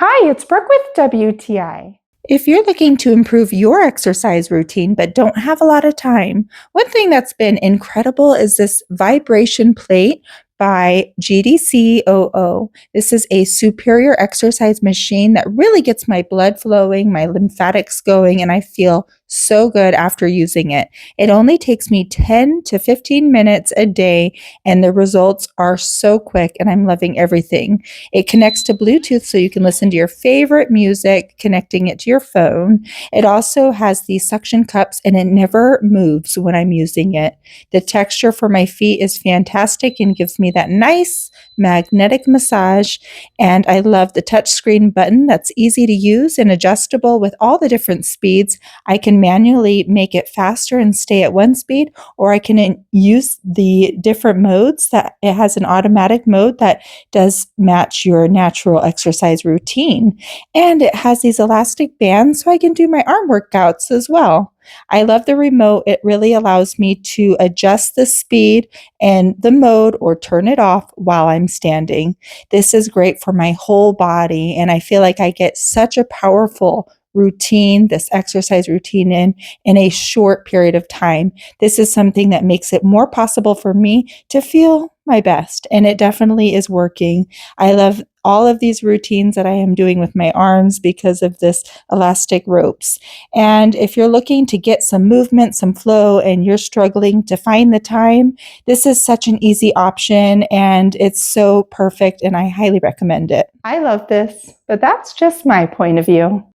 Hi, it's Brooke with WTI. If you're looking to improve your exercise routine but don't have a lot of time, one thing that's been incredible is this vibration plate by GDCOO. This is a superior exercise machine that really gets my blood flowing, my lymphatics going, and I feel so good after using it. It only takes me 10 to 15 minutes a day, and the results are so quick, and I'm loving everything. It connects to Bluetooth so you can listen to your favorite music, connecting it to your phone. It also has these suction cups and it never moves when I'm using it. The texture for my feet is fantastic and gives me that nice magnetic massage. And I love the touchscreen button that's easy to use and adjustable with all the different speeds. I can manually make it faster and stay at one speed, or I can use the different modes that it has an automatic mode that does match your natural exercise routine. And it has these elastic bands so I can do my arm workouts as well. I love the remote. It really allows me to adjust the speed and the mode or turn it off while I'm standing. This is great for my whole body, and I feel like I get such a powerful routine, this exercise routine in a short period of time. This is something that makes it more possible for me to feel my best, and it definitely is working. I love all of these routines that I am doing with my arms because of this elastic ropes. And if you're looking to get some movement, some flow, and you're struggling to find the time, this is such an easy option and it's so perfect, and I highly recommend it. I love this, but that's just my point of view.